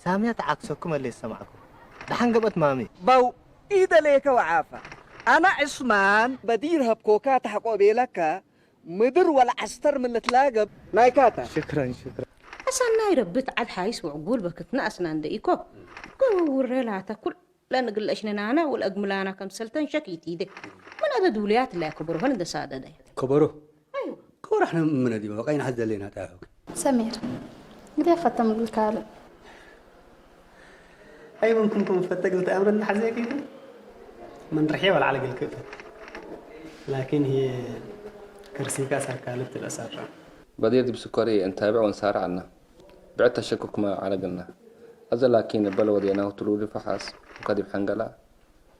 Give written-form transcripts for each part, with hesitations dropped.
سامية عكسكم اللي سمعكم دحين قبت مامي باو إذا ليك وعافى أنا عثمان بديرها بكوكات حقو بيلك مدر ولا عستر من تلاقب نايكاتا شكرا أصلا ناي ربط عاد حايس وعقول بكتنا أصلا عنديكو وريلا تاكل لا نقول إشنا أنا والأجملانا كم سلطان شكيتي ده من هذا دوليات لا كبروا هل ده سادة ده كبروا أيوة كبر احنا من دي بقينا حد لينا تاعو سمير قد فتم الكلام أي ممكن كم فتق الأمر اللي حزي كده من رحية ولا على الكتب لكن هي كرسيكا سركالت الأسرة بدير دي بسكرية نتابع ونسار عنا بعت الشكك ما على قلنا أزل لكن بلو دينا وطلولي فحاس وكادي بحنقلا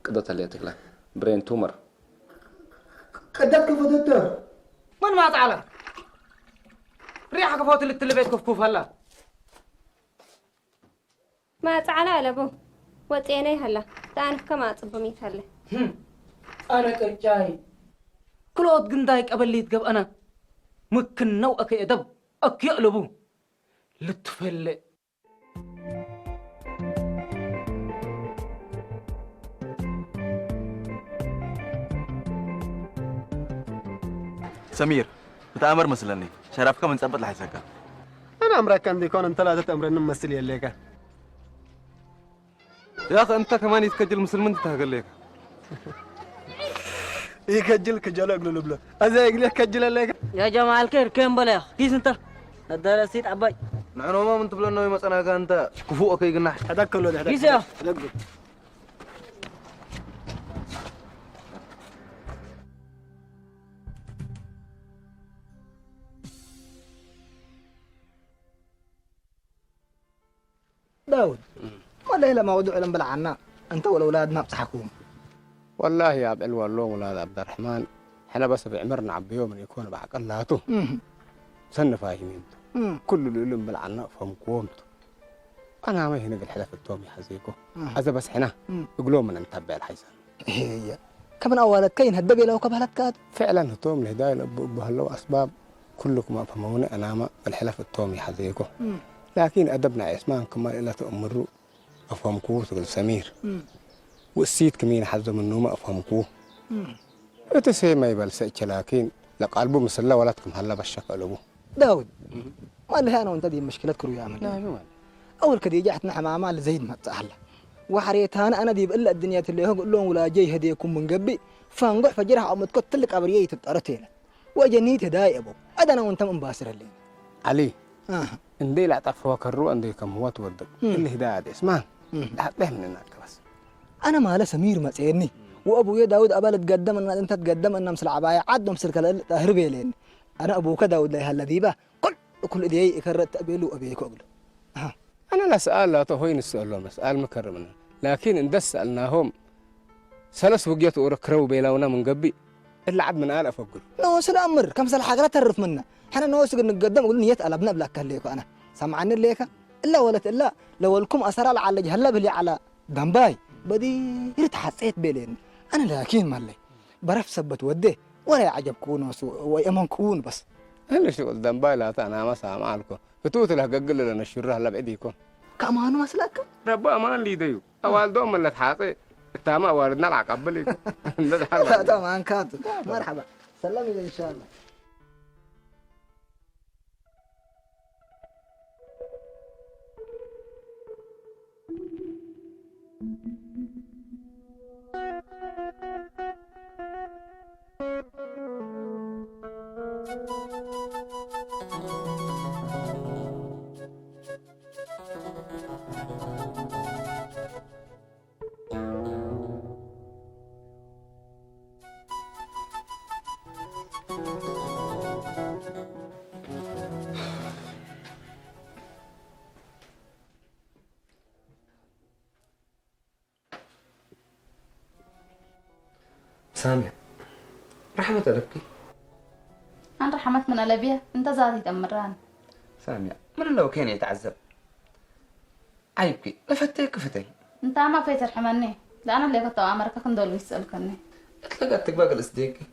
قدت الليتك له برين تومر قدتك فدتر من ما تعلم ريحك فوت اللي تلبيت كفكوف هلا ما تعالى لبو وطيني هلا تانف كما صبميت هلا أنا كرجاي كلود قندايك أبليت قب أنا ممكن نوعك أدب أكيألبو لتفل سمير بتأمر مثلني شرفك من ثبت لحسك أنا أمرك كان ديكون أنت لا تأمر إنه ممثل يليك يا أخي أنت كمان يتكجل مسلمين تتهجل ليك يكجل كجل أقول بلا أزاي يقول لك كجل لك يا جماعة الخير كم بلاغ كيس أنت الدراسيت عباي نحن ما من تبلون نوي مثلا كأنت كفوك يقولنا هذاك كله ده كيس يا داود ما ليلة موضوع لهم بالعنا أنت والأولاد ما بصحكم والله يا أبو الوالله ولاد عبد الرحمن احنا بس بعمرنا عبيوم من يكون بحق الله سن فاهمين كل اللي يلم بالعنا فهم قومته أنا ما هنا بالحلف التومي حزيكو هذا بس حنا يقولون من نتبع الحيسان هي كمان أولاد كين هدبي لو قبلت كاد فعلا التوم الهداية بهلو أسباب كلكم أفهموني أنا ما بالحلف التومي حزيكو لكن أدبنا عثمان كما إلا تأمروا أفهمكوه تقول سمير والسيد كمين حزو منه ما أفهمكوه أتسي ما يبلسك لكن لقلبه مسلا ولدكم هلا بالشك قلبه داود ما اللي أنا وأنت دي مشكلة كرو يا عمل لا شو أول كدي جحتنا حمامة لزيد ما تسهل وحريتها أنا دي بقول الدنيا اللي هو قول لهم ولا جاي هديكم من قبي فانقع فجرها أو متقتل لك أبرية تتأرتين وجنيت هدايا أبو أدنى وأنت مباسر اللي علي إندي لا تعرفوا كرو عندي كم هو تودك اللي هداية اسمه لا من هناك بس أنا ما له سمير ما تسيرني وأبويا داود أبى تقدم أن أنت تقدم أن أمسل عباية عاد نمسل كلا هربي لين أنا أبوك داود له الذي به كل إدي كرت أبيلو أبيك أقول أنا لا سأل لا تهين السؤال لهم سؤال مكرمنا لكن إن دس سألناهم سلس وجيت وركروا بيلاونا من قبي إلا عد من آلاف أقول نوصل الأمر كم سال حاجة تعرف منا حنا نوصل نقدم أقول نيت ألب نبلك هليك أنا سمعني ليك إلا ولت إلا لو لكم أسرع على جهلا بلي على دمباي بدي يتحسيت بيلين أنا لكن مالي برف سبت وده ولا عجب كون ويأمن كون بس هلا شغل دمباي لا أنا ما سامع لكم فتوت له قجل لنا الشرة هلا بعديكم كمان مسلك رب أمان لي ديو أول دوم اللي تحاطي تاما واردنا العقبلي لا طبعا كاتب مرحبا سلمي إن شاء الله سامع رحمة لك أنا رحمت من ألبيا أنت زادي تمران سامع من لو كان يتعذب عيبكي لفتيك فتي أنت ما في ترحمني لا أنا اللي كنت أمرك كن دول يسألكني اتلقتك باقي الأصديقي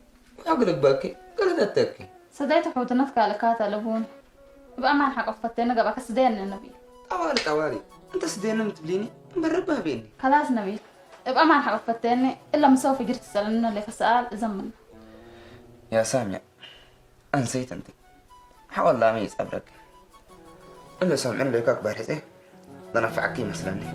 وعقلك باكي قلت تبكي سديت حوتنتك على كاتا لبون بقى ما حق فتينا قبل كسدين النبي طوالي أنت سدينا متبليني مربها بيني خلاص نبي بقى ما حق فتيني إلا مسوي في جرت تسألنا اللي كسأل زمن يا سامع أنسيت أنت حاول لا أميز أبرك إلا سامعين لك أكبر حزي ده نفعكي مثلا لي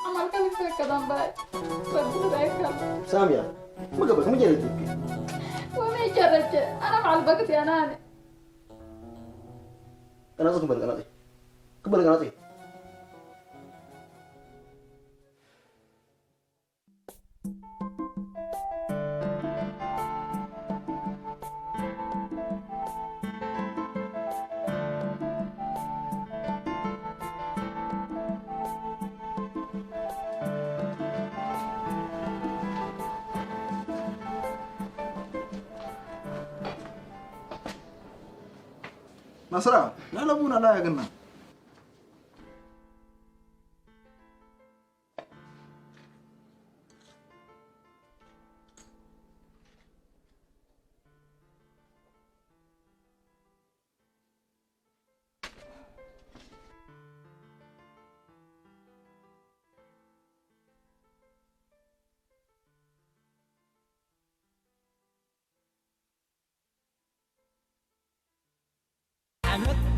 عمل كيف كذا باي بدو ذاك سامية ما قبلك ما جريت تبكي وما يجرج أنا مع الوقت يا ناني أنا أصلا قبل قناتي نصرة لا لبونا لا يا قلنا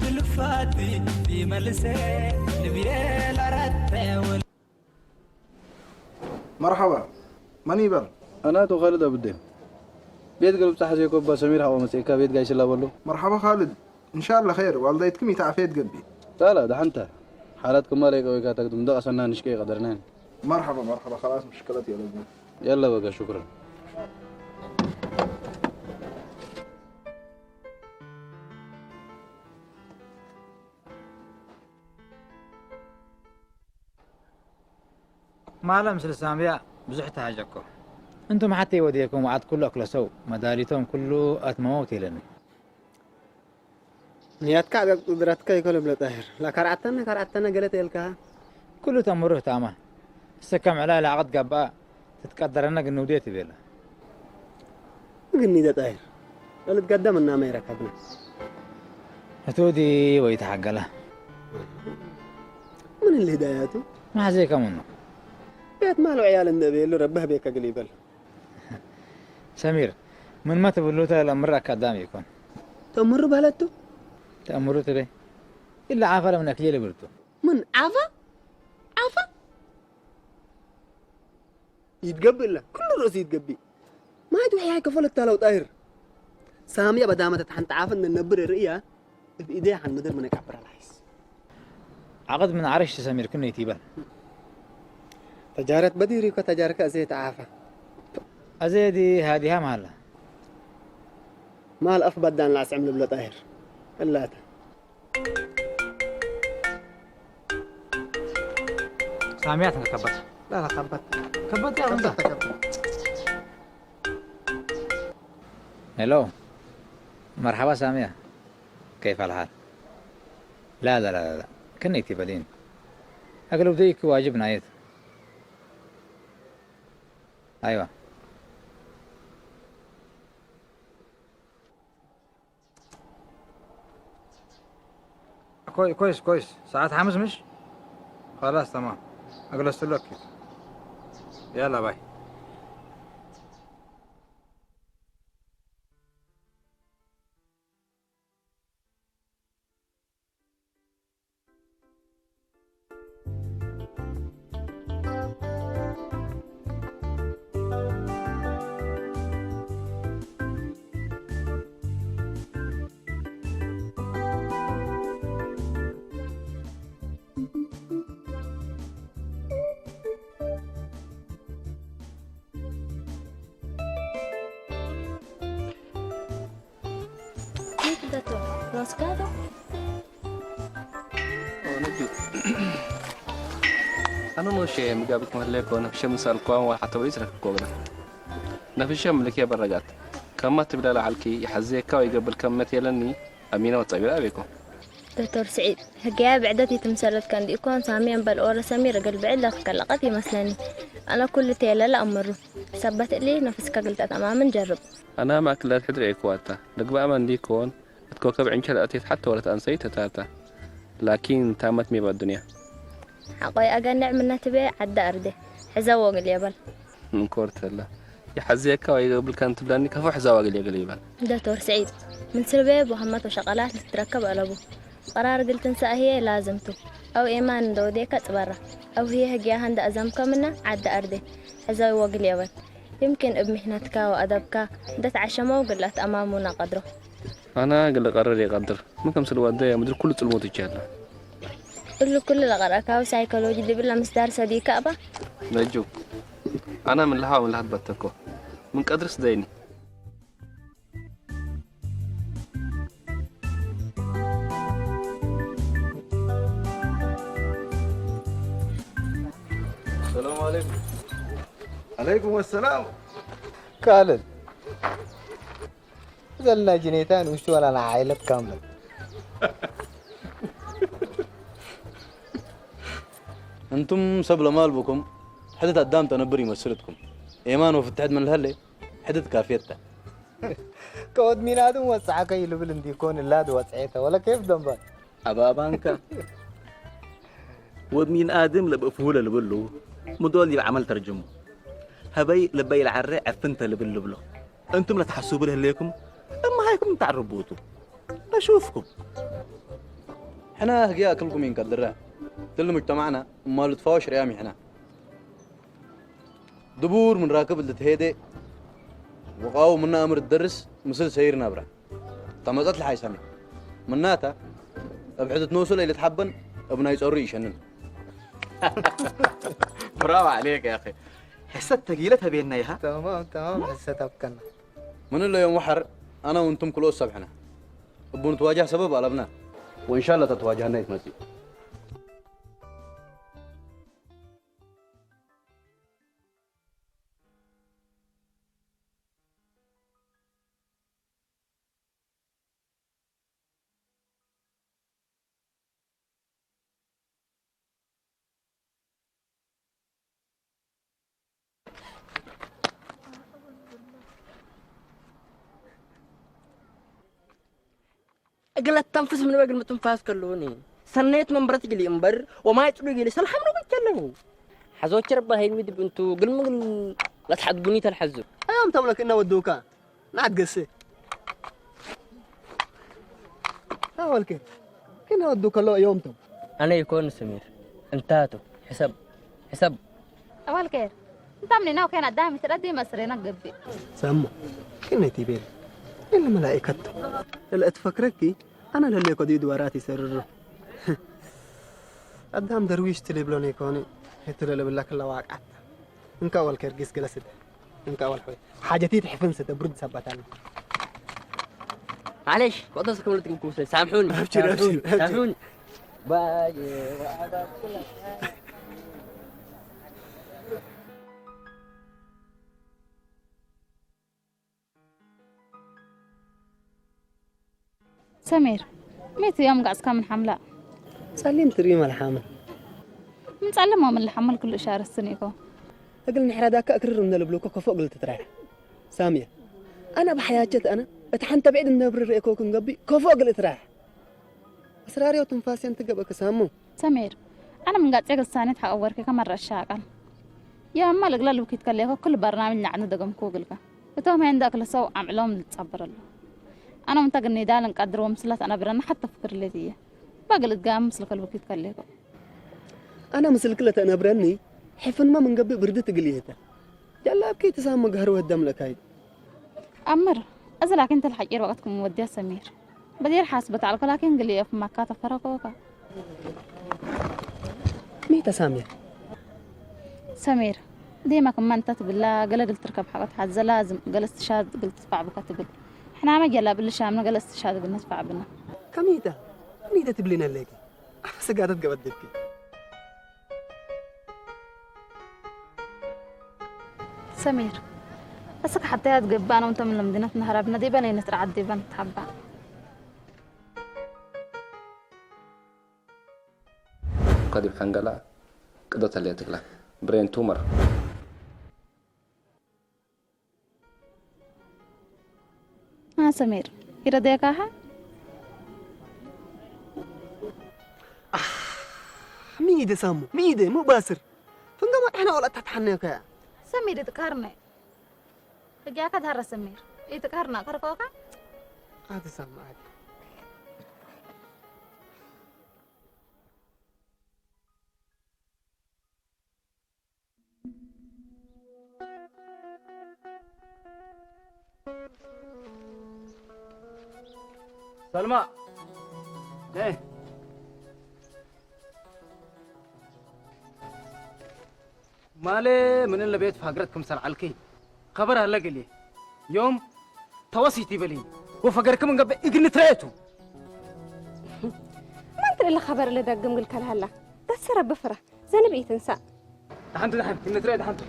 الفاتي في ملسي نبيل رتاول. مرحبا ماني بل أنا تو خالد أبو الدين بيت قلب تحت كوبا سمير هوا مسيكا بيت قايش الله والله. مرحبا خالد إن شاء الله خير والديتكم يتعافيت قلبي. لا ده حنتا حالاتكم ما ليك ويكاتك دم أصلا نشكي قدرنان. مرحبا خلاص مشكلتي يا لازم. يلا بقى شكرا. ما لمس السامية بزحت حاجكم انتم حتى يوديكم وعد كله أكل سو مداريتهم كله أتموتي لني نياتك على قدرتك يقول بلا طاهر لا كرعتنا قلت يلكها كله تمره تاما سكم على العقد قبا تتقدر انك انه ديتي بيلا قلني ده طاهر ولا تقدم لنا ما يركبنا هتودي ويتحق له من الهداياته ما زي كمونه بيت ماله عيال النبي اللي ربها بيك قليبل سمير من ما تبلوته الأمر قدامي يكون تأمر بهلتو تأمره تري إلا عافا من أكلي برتو من عافا يتقبل له كل رأس يتقبل ما يدوي حياة كفلت لو طاهر سامية بدامة تحن تعافى ان النبر الرئية بإيديها عن مدر منك عبر العيس عقد من عرش سمير كنه يتيبان تجارة بديري وتجارك أزيد عافا أزيدي هذه مالها مال أفبد دان لاس عمل بلا طاهر إلا سامياتنا كبت لا كبت يا أنت هلو مرحبا سامية كيف الحال لا كني تبدين أقلب ديك واجبنا أيضا أيوة كويس ساعات حمس مش خلاص تمام أجلس لك يلا باي راسكادو نجو أنا ماشي مقابلك مهلك وأنا في شمس القوام وحتى بيسرك كوبرا نفس ملك يا برجات كم تبدأ لعلكي يحزيك ويقبل كم يلني أمينة وتصبر أبيكم دكتور سعيد هجاب عدتي تمثلت كان يكون ساميا بالأورا سميرة قلب عدة كلقتي مثلني أنا كل تيلا لا أمره ثبت لي نفسك قلت تماما نجرب أنا معك لا تدري كواتا لقب أمان دي كون تكوكب عن شر أتيت حتى ولا تنسيت تاتا لكن تامت مي بالدنيا حقي أجنع من تبي عدى أرده حزوق اليابل من كورت الله يحزيك ويقبل كان تبلاني كفو حزوق اليابل دكتور سعيد من سلبيب وهمت وشغلات تتركب على أبوه قرار قلت انسى هي لازمته او ايمان دوديك تبرا او هي هجيا هند ازمك منا عد ارده حزاي وقل يابن يمكن بمهنتك وادبك دت عشمه وقلت امامنا قدره انا قل قرر يقدر ممكن سلواديه مدير كل الموت يجهل كل الغرقه وسايكولوجي دي بالله مصدر صديق ابا نجو انا من لها ومن لها تبتكو من قدر سديني السلام عليكم. عليكم السلام. كالل زلنا جنيتان وشو انا عائلة كاملة. انتم سبل مال بكم حدث قدام تنبري مسيرتكم ايمان وفتحت من الهله حدث كافيتها كود ميلاد وسعك يلبل دي كون اللاد وسعيته ولا كيف دنبان ابا بانكا ودمين ادم لبفوله لبلو مدول اللي عمل ترجمه هبي لبي العري عفنت لبلبلو انتم لا تحسوا به ليكم اما هايكم تعربوتوا اشوفكم احنا هجي اكلكم ينقدرها تل مجتمعنا ما لتفاوش ريامي احنا دبور من راكب اللي تهيدي وقاو منا امر الدرس مثل سيرنا برا طمزت لحي سامي مناتا ابعدت نوصل اللي تحبن ابنا يصوري يشنن برافو عليك يا اخي حسيت ثقيلتها بيننا ياها تمام حسيتها بكنا من اللي يوم وحر انا وانتم كل الصبح هنا بنتواجه سبب قلبنا وان شاء الله تتواجهنا يتمسي قلت تنفس من وقت متنفاس كلوني سنيت من برت لي امبر وما يطلق لي سلحم لو بتكلموا حزوت ربا هي ودي بنتو قل لا تحدقوني تلحزوا ايام تملك انه ودوكا نعد قسي اول كيف كنا ودوكا لو يومتم انا يكون سمير انتاتو حسب اول كيف انت من هنا وكان قدامي تردي مسرينا قبي سمو كنا تيبين إلا ملائكته اللي تفكركي أنا اللي قديد وراتي سرر قدام درويش تليبلوني كوني هتلي بالله كلا واقعت إنك أول كرجيس جلست إنك أول حوي حاجتي تحفن ستبرد سبتان معلش قدس كملتكم كوسة سامحوني سامحوني باجي وعدا كلها سمير ميت يوم قاعد كم من حملة سليم تريم الحامل متعلمة من الحمل كل إشارة السنيكو أقل نحرا ذاك أكرر من البلوكو كفوق قلت تراح سامية أنا بحياتي أنا اتحنت بعيد من نبر ريكو كن قبي كفوق قلت راح أسراري وتنفاسي أنت قبك سامو سمير أنا من قاعد تقل سانيت حأورك كمرة الشاقل يا أما لقلال وكيت كليكو كل برنامج نعنو دقم كوغلك وتوهم عندك لسو عملهم لتصبر الله أنا منتقل ندال نقدر ومسلت أنا برنا حتى فكر اللي دي بقلت قام مسلك الوقت كليكو أنا مسلك لت أنا برني حفن ما من قبل بردت قليته يلا أبكي تسامى قهر والدم لك هاي أمر أزلك أنت الحجير وقتكم مودية سمير بدير حاسبة على لكن قليه في مكة فرقوك ميتا سامية سمير ديما كمان بالله قلت تركب حاجات حزة لازم قلت استشهاد قلت تدفع بكتبل احنا ما جلا بالشام قال استشهاد بالنسبة عبنا كميدة تبلينا لك سقادت قبدك سمير أسك حتى هتجبانا وأنت من المدينة نهربنا دي بني نترعد دي بنت حبا قد بحنقلا قدت اللي تقلا برين تومر سمير إراديك ها ميدة سامو ميدة مو باسر فنقام احنا ولا تتحنيك يا سمير يتقهرني فجاك تهر سمير يتقهرنا كركوكا عادي سامو عادي سلمى ايه مالي من اللي بيت فقرتكم سلعلكي خبر هلا لي يوم توصيتي بلي وفقركم من قبل إجن تريتو ما أنت إلا خبر اللي دقم قلك هلا تسرى بفرة زين بقيت تنسى دحنت إجن تريت دحنت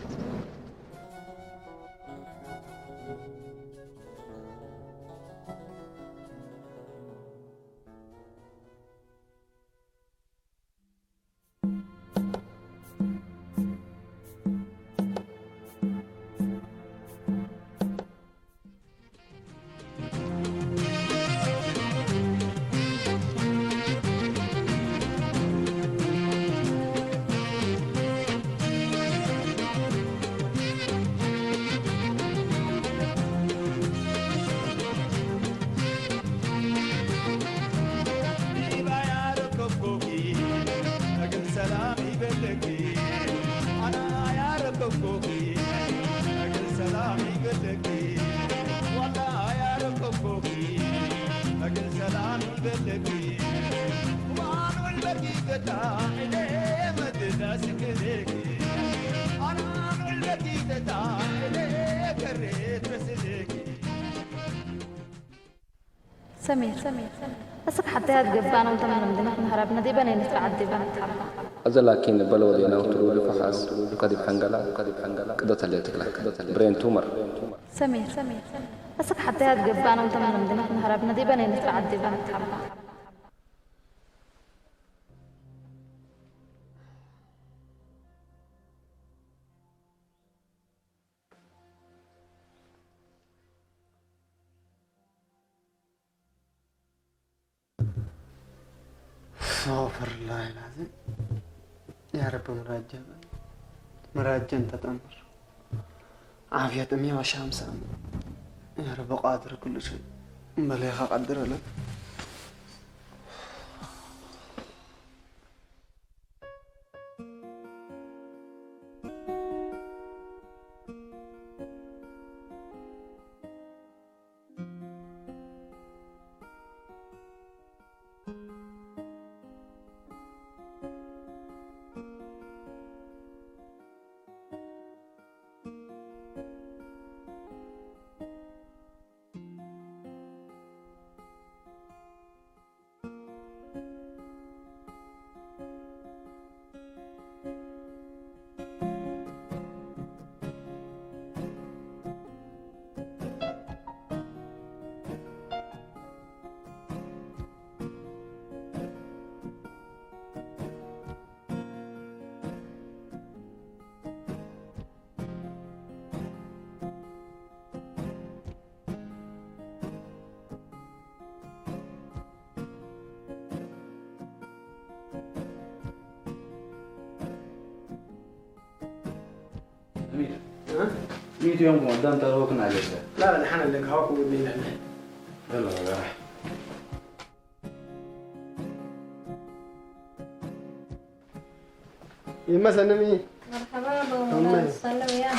سمير أسك حتى هتجبانا وأنت من المدينة نهربنا دي بني نترعد دي بنت حبا أزل لكن بلود يناو تلول فحاس قد بحنقلا قدت اللي تقلا برين تومر سمير أسك حتى هتجبانا وأنت من المدينة نهربنا دي بني نترعد دي بنت حبا استغفر الله العظيم يا رب مراجع تتأمر عافية 150 يا رب قادر كل شيء بليغ قدر لك ميت يوم قدام تروكنا عليك لا الحين اللي قهوك ودينا يلا راح مثلا مين مرحبا بابا سلام يا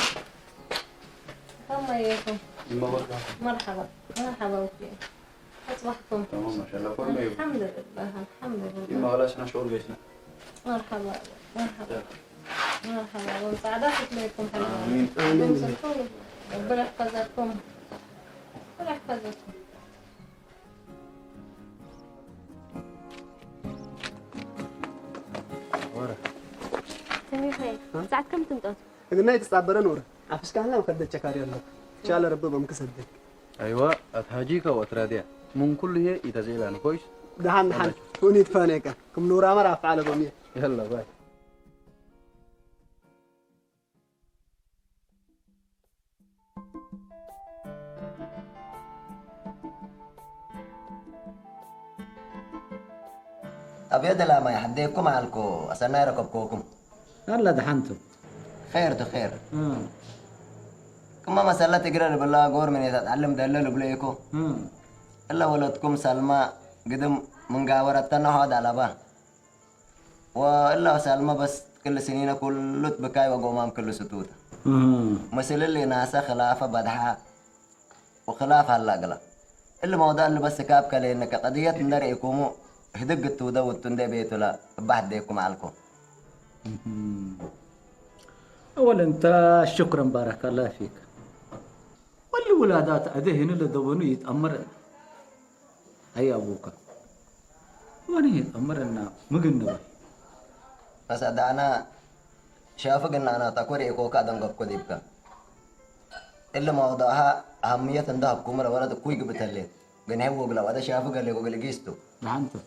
كم ياكم مرحبا وكيف أصبحتم تمام ما شاء الله كل ما الحمد لله ما غلاش أنا شغل بيشنا مرحبا ومساعداتك لكم آمين ربنا يحفظكم ربنا يحفظكم سمير هاي ساعة كم تنقض؟ قلنا يتصابر نور عفش كان لا مخدت شكاري الله ان شاء الله ربي بمكسدك ايوه اتهاجيك واتراديا من كل هي يتزيل انا كويس دحن كوني تفانيك كم نورا مرة فعل بمية يلا باي أبيض لا ما يحديكم علىكم أسنا ركبكم هلا دحنتم خير خير كما مسألة تقرأ بالله قور من يتعلم دلل بليكو إلا ولدكم سلمى قدم من قاورتنا هذا على با وإلا سلمى بس كل سنين كل بكاي وقومام كل ستوت مثل اللي ناسا خلافة بدحها وخلاف هلا قلا إلا موضوع اللي بس كاب كلي إنك قضية ندرئكمو هدق التودا والتندي بيتو لا بعد ديكم عليكم أولا أنت شكرا بارك الله فيك واللي ولادات أدهن اللي دوبني يتأمر هيا أبوك وانا يتأمر أن مقنبا بس أنا شافق إن أنا تكوري إيكوكا دنقب كديبكا إلا موضوعها أهمية ندهب كومرا ولد كوي قبتلي قنهي وقلا وهذا شافق اللي قبل جيستو نعنتو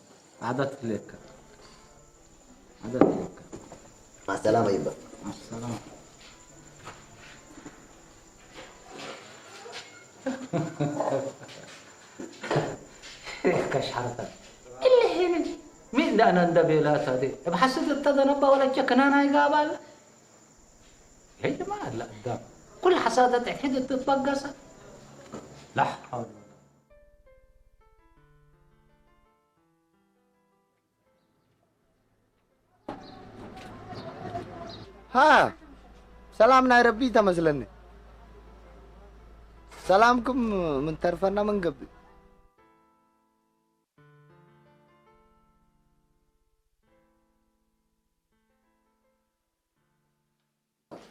عدت لك عدت لك مع السلامة يبا مع السلامة كش حرتك اللي هنا مين ده أنا ندبيلات هذه بحسد التذنبة ولا جكنا يقابل يا جماعة لا قدام كل حسادة تحد تتبقص لا حول ها سلامنا يا ربي تمزلني سلامكم من طرفنا من قبل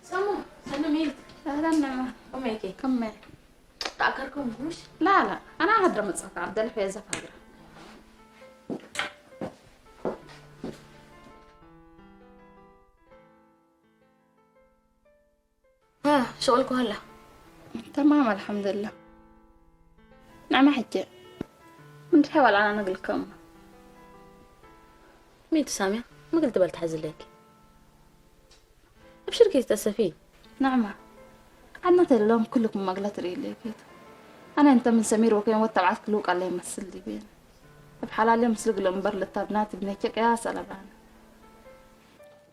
سنة ميت أهلا نعمة أميكي كم تأكركم مش لا أنا هدرة متصفى عبد الله فيزا فاضرة ها شغلكم هلا تمام الحمد لله نعمة حجة نحاول على نقلكم مين سامية ما قلت بلتحزن لك بشركة تأسفين نعمة عدنا تلوم كلكم مقلة ريلي كده أنا أنت من سمير وكين وتبعت كلوك على يمثل لي بين بحلال يمسلق الأنبر للطابنات بنيكك يا سلبان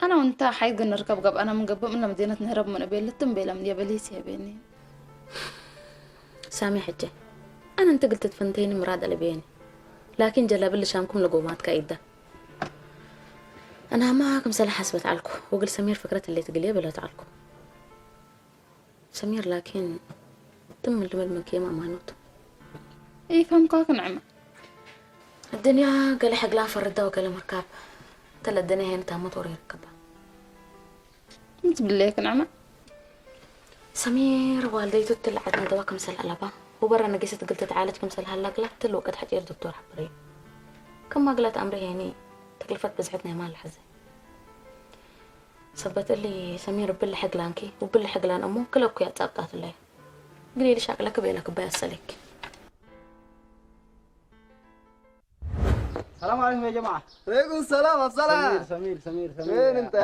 أنا وأنت حيقدر نركب قب أنا من قبل من مدينة نهرب من أبيل للتنبيلة من يابليس يا بيني سامي حجة أنا أنت قلت تفنتيني مراد على بيني لكن جلاب اللي شامكم لقومات كايدة أنا معكم سلا حسبت عليكم وقل سمير فكرة اللي تقليه بلا تعلكم سمير لكن تم اللي ملمك يا ماما نوتو إيه فهمكاك نعمة الدنيا قال حق لا فرده وقال مركب تلا الدنيا هنا تهمت وري ركبها انت بالليك نعمة سمير والديته تلعبنا دواء كم سل ألبا وبرا نقيست قلت تعالج كم سل هلا قلت تلو قد حجير دكتور حبري كم ما قلت أمري يعني تكلفت بزعتنا مال الحزة صبت لي سمير باللي حق لانكي وباللي حق لان أمه كلها كيات أبطات الله قلي لي شاكلك بيلك بيسلك السلام عليكم يا جماعة. عليكم السلام أفصلها. سمير وين أنت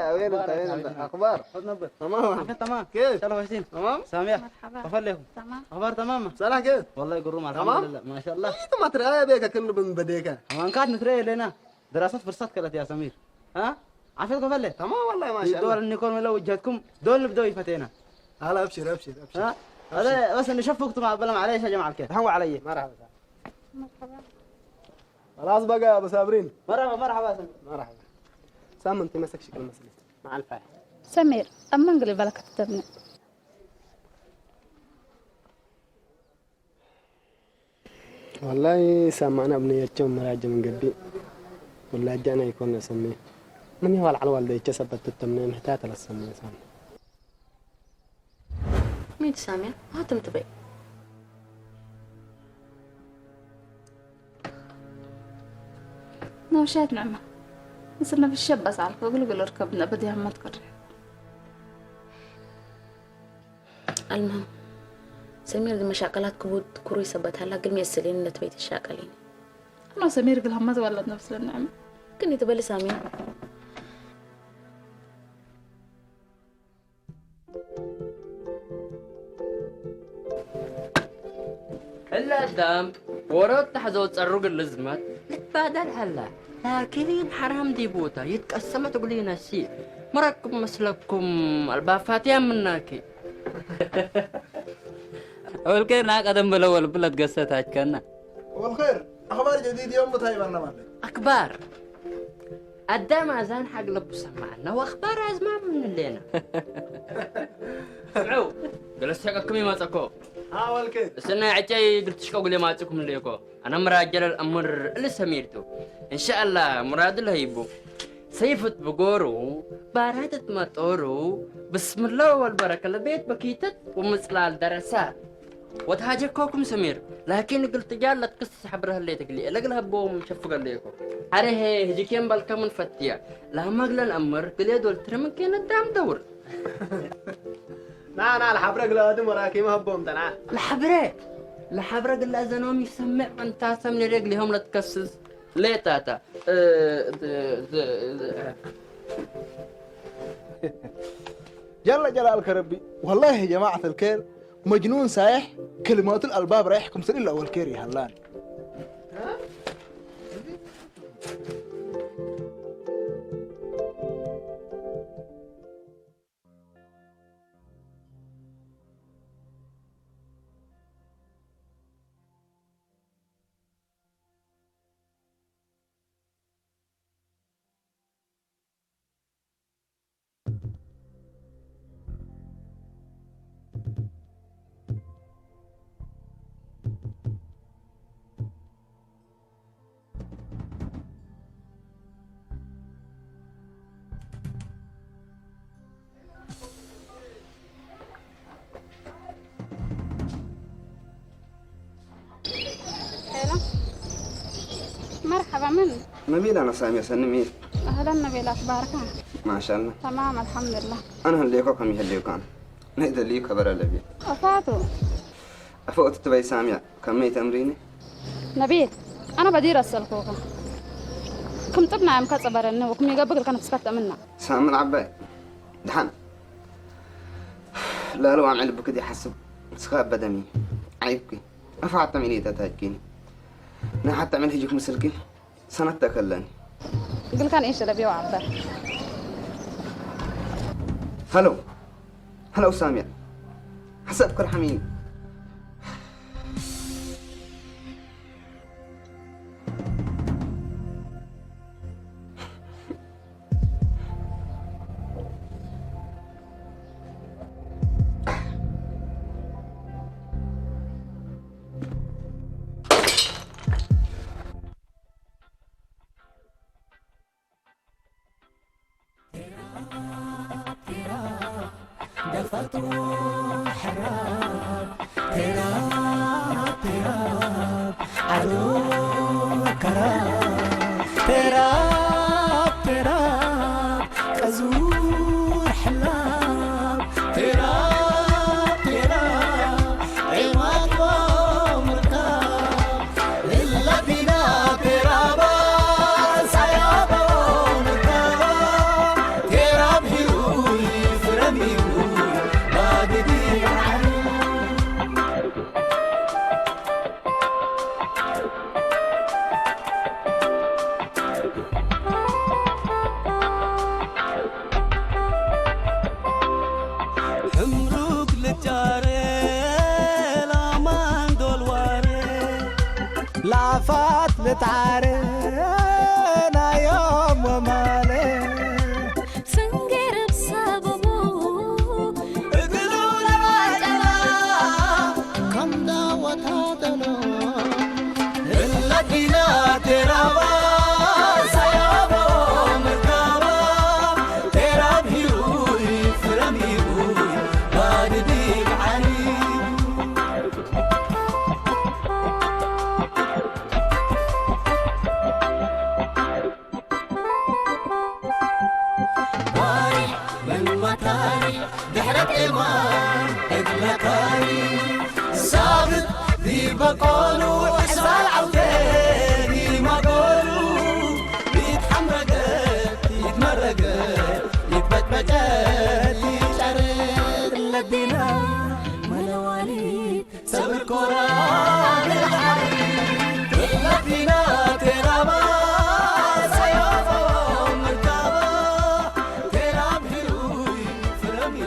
أخبار؟ خد نبر. تمام. تمام. كيف؟ شلون وحشين؟ تمام. سامية. مرحبا. كفر لكم. تمام. أخبار تمام. صلاح كيف؟ والله يقولون تمام. الحمد لله ما شاء الله. أنت ما ترى بيك كله من بديك. ما كانت نتريا لنا دراسات فرصات كلت يا سمير. ها؟ عافيتكم فله؟ تمام والله ما شاء الله. دول نكون من لو وجهتكم دول اللي بدوا يفتينا. هلا أبشر. ها؟ هذا بس نشوفكم مع بلا معليش يا جماعة الكيف. هو علي. مرحبا. خلاص بقى يا ابو صابرين. مرحبا مرحبا. سام انت ماسك شكل المسألة مع الفاعل. سمير أما نقلب بالك تتبنى والله سامعنا ابني يتجمع مراجع من قبل ولا جانا يكون نسميه من يوال على والدي كسبت التمنين محتاجة للسميه سامي. مين سامية؟ هاتم تبي نوشات نعمة صرنا في الشب أسعالك وقلوا ركبنا بدي هم تكرر المهم سمير دي مشاكلات كبود كروي سبت هلا قل ميسلين اللي تبيت الشاكلين أنا سمير قلها ما تولد نفس النعمة كني تبالي سامية هلا قدام ورد تحزو تصرق اللزمات نتبادل هلا لكن حرام دي بوتا يتقسم تقولي نسي مركب مسلككم البافات يا مناكي أول كنا قدم بالأول بلد قصة هاجكنا والخير أخبار جديد يوم بتاعي برنا مالك أخبار قدام أذان حق لبو سمعنا وأخبار أزمان من اللينا سمعوا جلست حقكم ما تكو أول كيف السنة عجاي قلت شكو قولي ما تكم ليكو أنا مراجل الأمر اللي سميرتو إن شاء الله مراد الله يبو سيفت بقورو باراتت مطورو بسم الله والبركة البيت بكيتت ومثلال درسات وتهاجكوكم سمير لكن قلت جال لا تقص حبرها اللي تقلي لقلها بوم شفق ليكو عليه هجيكين بالكم فتيا لا مقل الأمر قلي دول ترمن كين الدام دور نا الحبرق لا دم وراكي ما هبوم تنا الحبرق اللي أذنهم يسمع من تاسم لرجلهم لا تكسس ليه تاتا جل جلالك ربي والله يا جماعة الخير مجنون سايح كلمات الألباب رايحكم سن إلا أول كير يا هلان مرحبا من نبيل أنا سامي سنميل أهلا نبيل أخبارك ما شاء الله تمام الحمد لله أنا هليكو كم يهليكان نقدر لي خبر اللبي أفاتو أفوت تبي سامي كم تمريني نبيل أنا بدير السلكوكا كم طبنا يوم كتصبرنا وكم يقبل كان تسكت منا سام العباي دحن لا لو عم بكدي حسب سخاب بدمي عيبكي أفعل تعملي تتاكيني أنا حتى من هيجيك مسلكي سنة تكلني قل كان إيش لبي وعبر هلو سامية حسب كرحمين بحرك إيمان إدلك بقولوا حسال عوداني ما قولوا يتحمرقت يتمرقت يتبتبتت يتشرد لدينا ملواليد صبر قرآن الحبيب لدينا ترابا سيوفهم مركبا تراب هروي فرمي